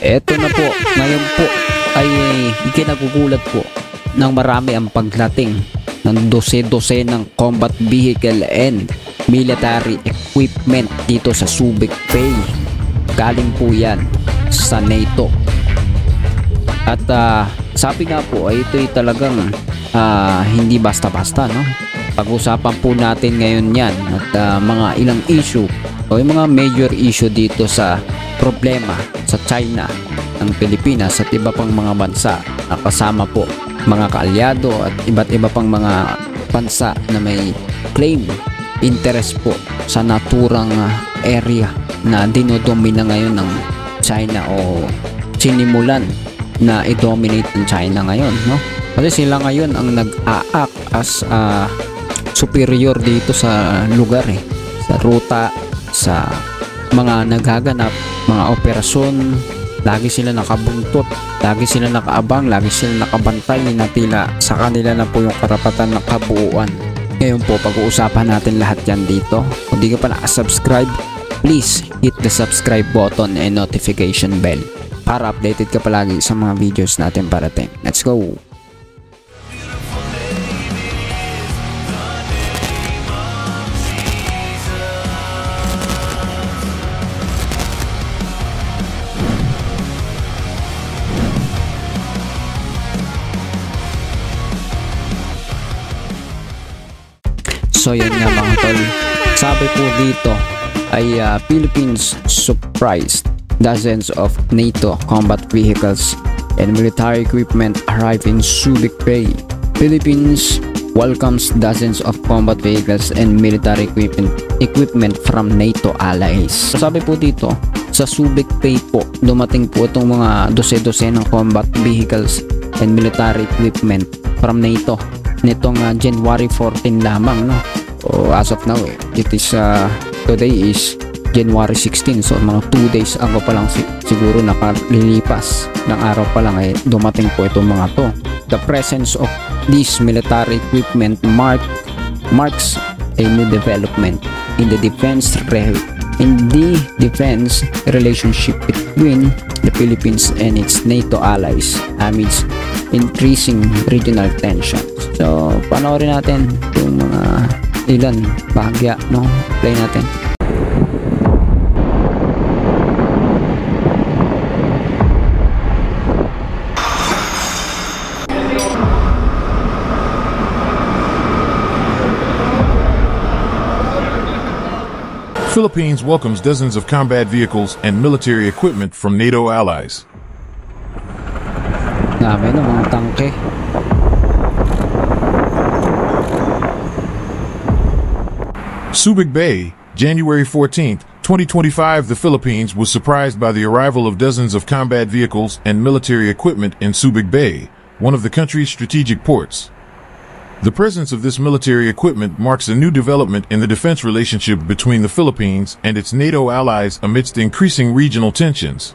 Eto na po, ngayon po ay ikinagugulat po ng marami ang pagdating ng dose-dose ng combat vehicle and military equipment dito sa Subic Bay. Galing po yan sa NATO. At sabi nga po ay ito'y talagang hindi basta-basta, no? Pag-usapan po natin ngayon yan at mga ilang issue o yung mga major issue dito sa problema sa China ng Pilipinas at iba pang mga bansa na kasama po mga kaalyado at iba't iba pang mga bansa na may claim interest po sa naturang area na dinodomina ngayon ng China o sinimulan na i-dominate ng China ngayon, no? Kasi sila ngayon ang nag-a-act as superior dito sa lugar sa ruta, sa mga nagaganap, mga operasyon. Lagi sila nakabuntot, lagi sila nakaabang, lagi sila nakabantay na tila sa kanila na po yung karapatan ng kabuuan. Ngayon po pag-uusapan natin lahat yan dito. Kung di ka pa nakasubscribe, please hit the subscribe button and notification bell para updated ka palagi sa mga videos natin parating. Let's go! So yun nga mga tol, sabi po dito ay Philippines surprised dozens of NATO combat vehicles and military equipment arrive in Subic Bay. Philippines welcomes dozens of combat vehicles and military equipment from NATO allies. So sabi po dito, sa Subic Bay po dumating po itong mga dose-dose ng combat vehicles and military equipment from NATO nitong January 14 lamang, no? O as of now it is today is January 16, so mga 2 days ago pa lang siguro nakalilipas ng araw pa lang dumating po itong mga to. The presence of this military equipment marks a new development in the defense relationship between the Philippines and its NATO allies amidst increasing regional tensions. So panoorin natin yung mga ilan bahagya, no? Play natin. Philippines welcomes dozens of combat vehicles and military equipment from NATO allies. Dami ng mga tangke. Subic Bay, January 14th, 2025. The Philippines was surprised by the arrival of dozens of combat vehicles and military equipment in Subic Bay, one of the country's strategic ports. The presence of this military equipment marks a new development in the defense relationship between the Philippines and its NATO allies amidst increasing regional tensions.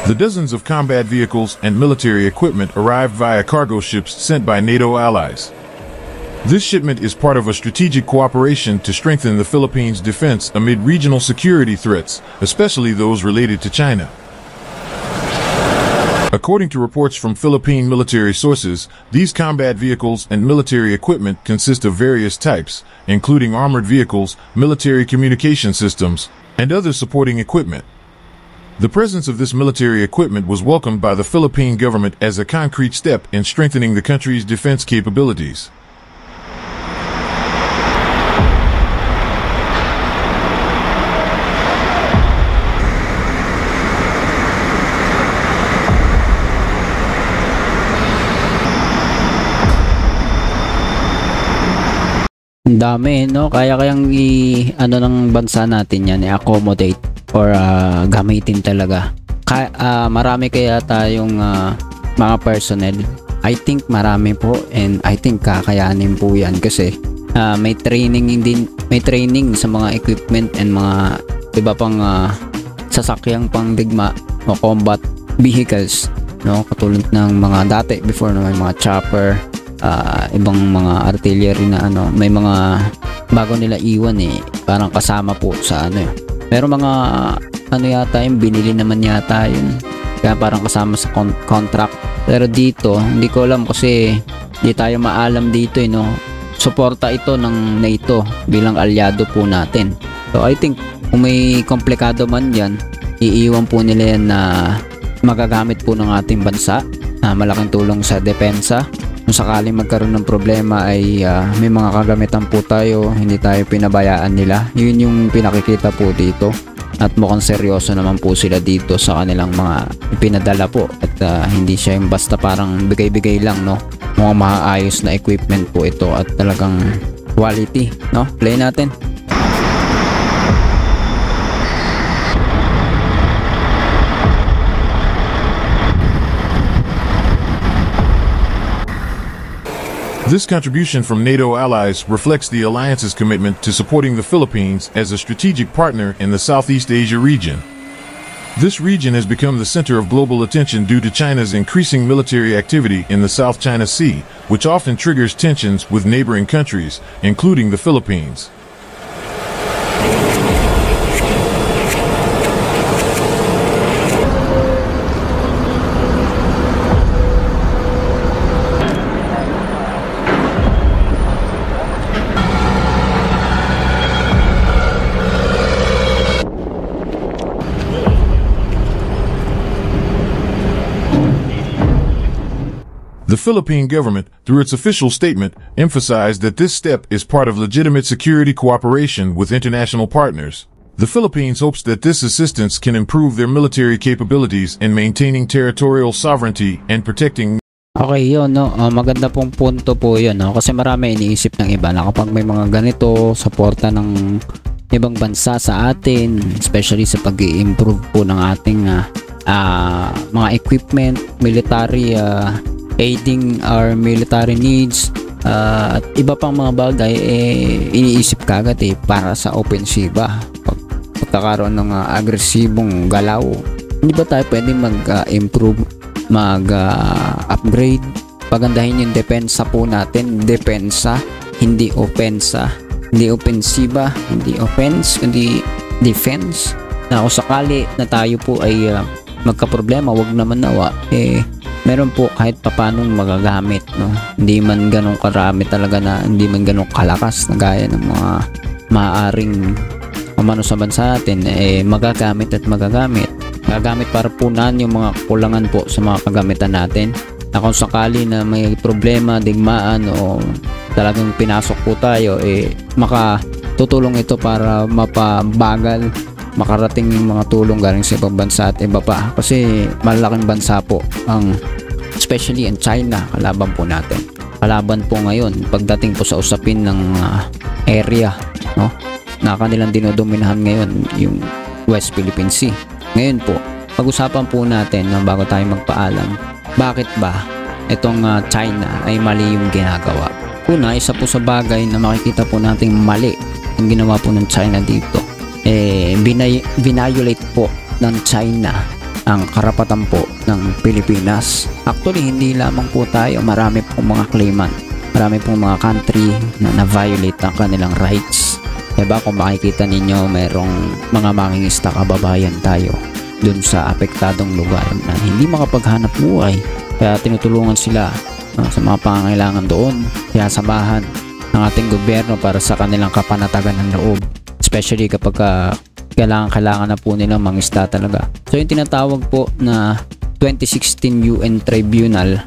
The dozens of combat vehicles and military equipment arrived via cargo ships sent by NATO allies. This shipment is part of a strategic cooperation to strengthen the Philippines' defense amid regional security threats, especially those related to China. According to reports from Philippine military sources, these combat vehicles and military equipment consist of various types, including armored vehicles, military communication systems, and other supporting equipment. The presence of this military equipment was welcomed by the Philippine government as a concrete step in strengthening the country's defense capabilities. Ang dami, no? Kayang ano ng bansa natin yan i-accommodate or gamitin talaga. Marami kaya tayong mga personnel. I think marami po, and I think kakayanin po yan kasi may training sa mga equipment and mga iba pang sasakyang pangdigma o combat vehicles no? Katulad ng mga dati before na may mga chopper, ibang mga artillery na may mga bago nila iwan parang kasama po sa pero mga yata yung binili naman yata yun, kaya parang kasama sa contract. Pero dito hindi ko alam kasi hindi tayo maalam dito no. Suporta ito ng NATO bilang alyado po natin. So I think kung may komplikado man yan, iiwan po nila yan na magagamit po ng ating bansa, malaking tulong sa depensa. Kung sakaling magkaroon ng problema ay may mga kagamitan po tayo, hindi tayo pinabayaan nila. Yun yung pinakikita po dito, at mukhang seryoso naman po sila dito sa kanilang mga ipinadala po, at hindi siya yung basta parang bigay-bigay lang, no? Mukhang maayos na equipment po ito at talagang quality, no? Play natin. This contribution from NATO allies reflects the alliance's commitment to supporting the Philippines as a strategic partner in the Southeast Asia region. This region has become the center of global attention due to China's increasing military activity in the South China Sea, which often triggers tensions with neighboring countries, including the Philippines. The Philippine government, through its official statement, emphasized that this step is part of legitimate security cooperation with international partners. The Philippines hopes that this assistance can improve their military capabilities in maintaining territorial sovereignty and protecting. Okay, yun, no? Maganda pong punto po yun, no? Kasi marami iniisip ng iba na kapag may mga ganito, suporta ng ibang bansa sa atin, especially sa pag-i-improve po ng ating mga equipment, military, aiding our military needs, at iba pang mga bagay, iniisip kagad para sa ofensiba, pagkakaroon ng agresibong galaw. Hindi ba tayo pwede mag-improve, mag-upgrade, pagandahin yung depensa po natin? Depensa, hindi opensa, hindi ofensiba, hindi offense, hindi defense. Na kung sakali na tayo po ay magka-problema, wag naman nawa meron po kahit papanong magagamit, no? Hindi man ganun karami talaga, na hindi man ganun kalakas na gaya ng mga maaaring umano sa bansa natin, magagamit at magagamit para punan yung mga kulangan po sa mga kagamitan natin, na kung sakali na may problema, digmaan o talagang pinasok po tayo, makatutulong ito para mapabagal makarating yung mga tulong galing sa ibang bansa at iba pa, kasi malaking bansa po ang, especially in China, kalaban po natin. Kalaban po ngayon pagdating po sa usapin ng area, no? Na kanilang dinodominahan ngayon yung West Philippine Sea. Ngayon po, pag-usapan po natin bago tayo magpaalam, bakit ba itong China ay mali yung ginagawa? Una, isa po sa bagay na makikita po nating mali ang ginawa po ng China dito, violate po ng China ang karapatan po ng Pilipinas. Actually, hindi lamang po tayo, marami pong mga claimant, marami pong mga country na violate ang kanilang rights. Diba, kung makikita ninyo, mayroong mga mangingista kababayan tayo dun sa apektadong lugar na hindi makapaghanap buhay, kaya tinutulungan sila sa mga pangangailangan doon. Kaya samahan ng ating gobyerno para sa kanilang kapanatagan ng loob, especially kapag kailangan na po nilang mangisda talaga. So yung tinatawag po na 2016 UN Tribunal,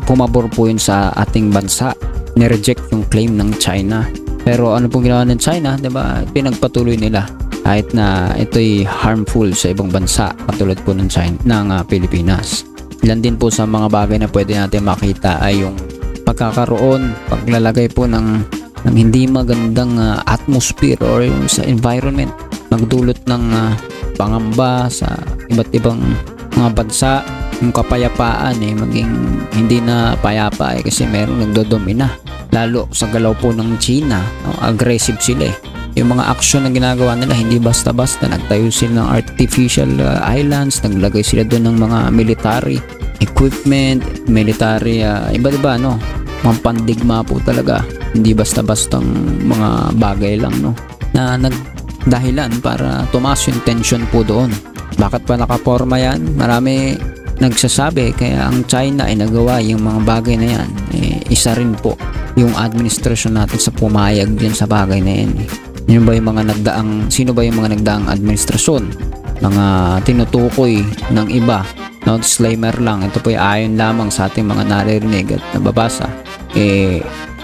pumabor po yun sa ating bansa, nireject yung claim ng China. Pero ano pong ginawa ng China, diba, pinagpatuloy nila kahit na ito'y harmful sa ibang bansa katulad po ng China, ng Pilipinas. Ilan din po sa mga bagay na pwede natin makita ay yung pagkakaroon, paglalagay po ng hindi magandang atmosphere or yung sa environment, nagdulot ng pangamba sa iba't ibang mga bansa. Yung kapayapaan maging hindi na payapa kasi meron nagdodomina, lalo sa galaw po ng China. Aggressive sila yung mga aksyon na ginagawa nila, hindi basta-basta. Nagtayo sila ng artificial islands, naglagay sila doon ng mga military equipment, military, iba-iba, no? Mga pandigma po talaga. Hindi basta-bastang mga bagay lang, no? Na nagdahilan para tumaas yung tension po doon. Bakit pa nakaporma yan? Marami nagsasabi kaya ang China ay nagawa yung mga bagay na yan. Isa rin po yung administrasyon natin sa pumayag dyan sa bagay na yan. Sino ba yung mga nagdaang administrasyon? Mga tinutukoy ng iba. No, disclaimer lang, ito po ay ayon lamang sa ating mga naririnig at nababasa.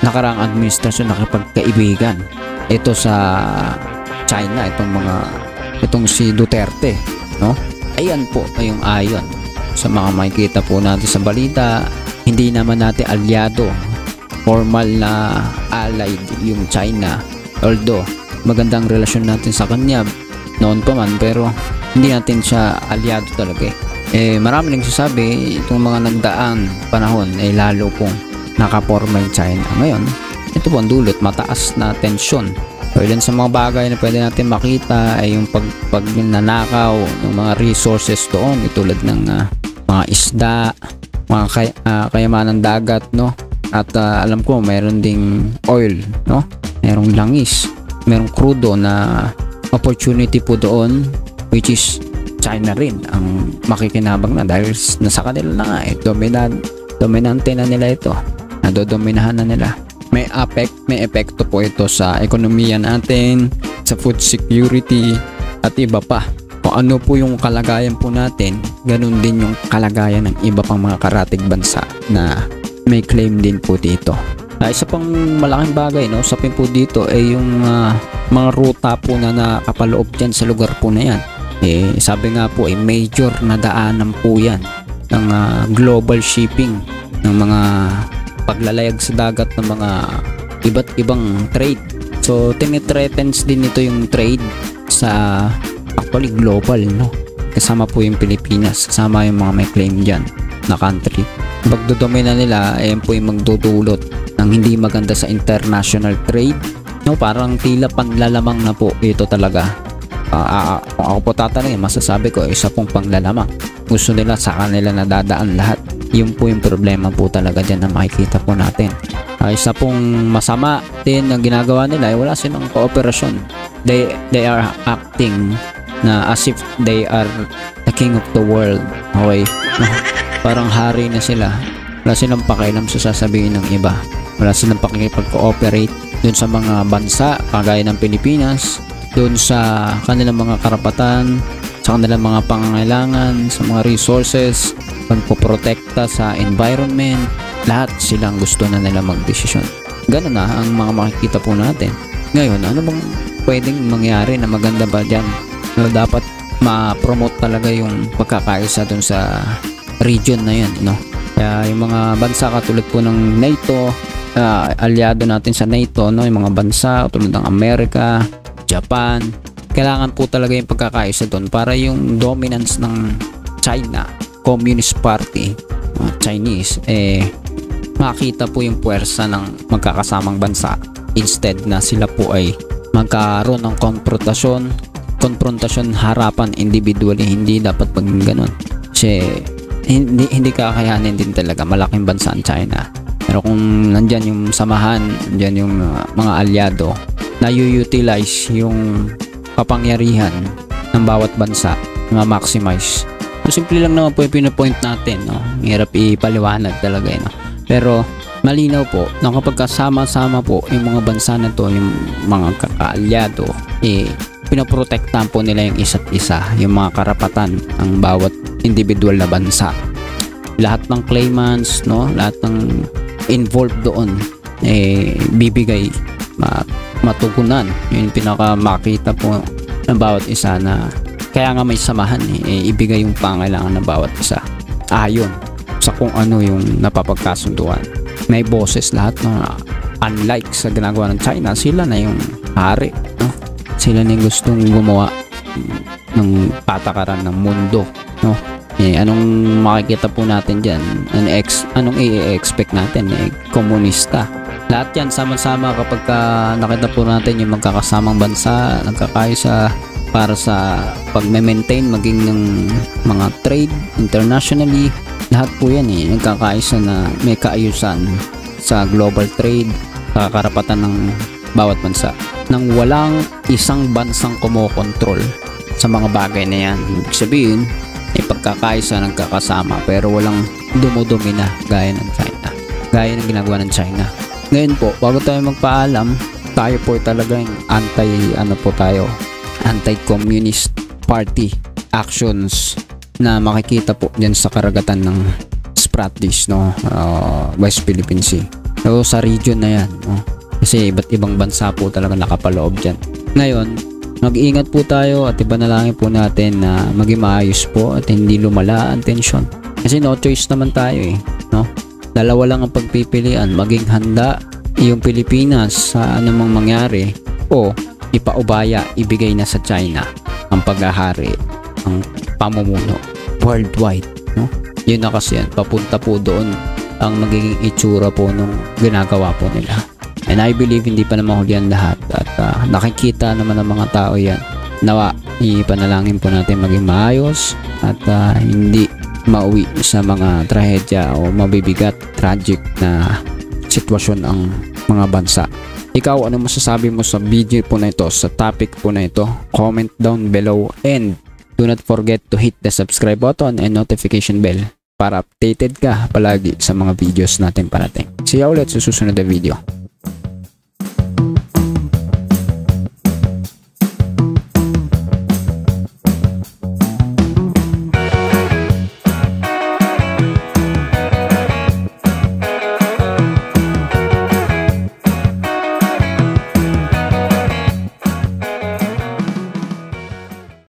Nakaraang administrasyon nakipagkaibigan ito sa China, itong si Duterte, no? Ayan po ay yung ayon sa mga makikita po natin sa balita. Hindi naman natin aliado, formal na allied yung China, although magandang relasyon natin sa kanya noon pa man, pero hindi natin siya aliado talaga. Marami nagsasabi itong mga nagdaang panahon lalo pong nakaporma yung China. Ngayon, ito po ang dulot, mataas na tensyon. So, ilan sa mga bagay na pwede natin makita ay yung pag nanakaw ng mga resources doon, tulad ng mga isda, mga kayamanan dagat, no? At alam ko mayroon ding oil, no? Mayroong langis, mayroong crudo na opportunity po doon, which is China rin ang makikinabang na dahil nasa kanila na nga dominante na nila ito, nadodominahan na nila. May epekto po ito sa ekonomiya natin, sa food security at iba pa. Kung ano po yung kalagayan po natin, ganun din yung kalagayan ng iba pang mga karatig bansa na may claim din po dito. Isa pang malaking bagay, no, usapin po dito ay yung mga ruta po na nakapaloob dyan sa lugar po na yan. Sabi nga po major na daanan po yan ng global shipping, ng mga paglalayag sa dagat ng mga iba't ibang trade. So tinitretens din ito yung trade sa actually global, no? Kasama po yung Pilipinas, kasama yung mga may claim dyan na country. Pagdodomina nila, ayan po yung magdudulot ng hindi maganda sa international trade, no? Parang tila panlalamang na po ito talaga. Kung ako po tatanungin, masasabi ko isa pong panglalamang. Gusto nila sa kanila nadadaan lahat. Yun po yung problema po talaga dyan na makikita po natin. Isa pong masama din ang ginagawa nila ay wala silang kooperasyon. They are acting na as if they are the king of the world. Okay? Parang hari na sila. Wala silang pakialam sa sasabihin ng iba. Wala silang pakikipag-cooperate dun sa mga bansa kagaya ng Pilipinas, dun sa kanilang mga karapatan, sa kanilang mga pangangailangan, sa mga resources, pagpoprotekta sa environment. Lahat silang gusto na nila magdesisyon. Ganun na ang mga makikita po natin. Ngayon, ano bang pwedeng mangyari na maganda ba dyan? Dapat ma-promote talaga yung pagkakaisa dun sa region na yun, no? Kaya yung mga bansa katulad po ng NATO, aliado natin sa NATO, no? Yung mga bansa katulad ng Amerika, Japan, kailangan po talaga yung pagkakaisa doon para yung dominance ng China Communist Party, Chinese, makita po yung puwersa ng magkakasamang bansa instead na sila po ay magkaroon ng konfrontasyon harapan individually. Hindi dapat maging ganun kasi hindi kakayanin din talaga, malaking bansa ang China. Pero kung nandyan yung samahan, nandyan yung mga alyado na utilize yung kapangyarihan ng bawat bansa na maximize. So, simple lang naman po yung pinapoint natin, no? Hirap ipaliwanag talaga, no? Pero malinaw po na kapag kasama-sama po yung mga bansa na to, yung mga kakaalyado, pinoprotektahan po nila yung isa't isa, yung mga karapatan ng bawat individual na bansa. Lahat ng claimants, no? Lahat ng involved doon bibigay matugunan. Yun yung pinakamakita po ng bawat isa na kaya nga may samahan, ibigay yung pangailangan ng bawat isa ayon sa kung ano yung napapagkasunduan. May boses lahat, no? Unlike sa ginagawa ng China, sila na yung hari, no? Sila na yung gustong gumawa ng patakaran ng mundo, no? Anong makikita po natin dyan? Anong i-expect natin? Komunista. Lahat yan sama-sama kapag nakita po natin yung magkakasamang bansa, nagkakaisa para sa pag-maintain maging ng mga trade internationally, Lahat po yan nagkakaisa na may kaayusan sa global trade, sa karapatan ng bawat bansa. Nang walang isang bansang kumokontrol sa mga bagay na yan. Ibig sabihin, may pagkakaisa nagkakasama pero walang dumudumina gaya ng China. Gaya ng ginagawa ng China. Ngayon po, bago tayo magpaalam, tayo po talagang anti-communist party actions na makikita po dyan sa karagatan ng Spratlys, West Philippine Sea. So sa region na yan, kasi iba't ibang bansa po talaga nakapaloob dyan. Ngayon, mag-iingat po tayo at ipanalangin po natin na maging maayos po at hindi lumala ang tensyon. Kasi no choice naman tayo no? Dalawa lang ang pagpipilian, maging handa yung Pilipinas sa anumang mangyari o ipaubaya, ibigay na sa China ang paghahari, ang pamumuno worldwide, no? Yun na kasi yan, papunta po doon ang magiging itsura po nung ginagawa po nila. And I believe hindi pa naman huli ang lahat at nakikita naman ng mga tao yan. Nawa, ipanalangin po natin maging maayos at hindi mauwi sa mga trahedya o mabibigat, tragic na sitwasyon ang mga bansa. Ikaw, ano masasabi mo sa video po na ito, sa topic po na ito? Comment down below and do not forget to hit the subscribe button and notification bell para updated ka palagi sa mga videos natin parating. See you ulit sa susunod na video.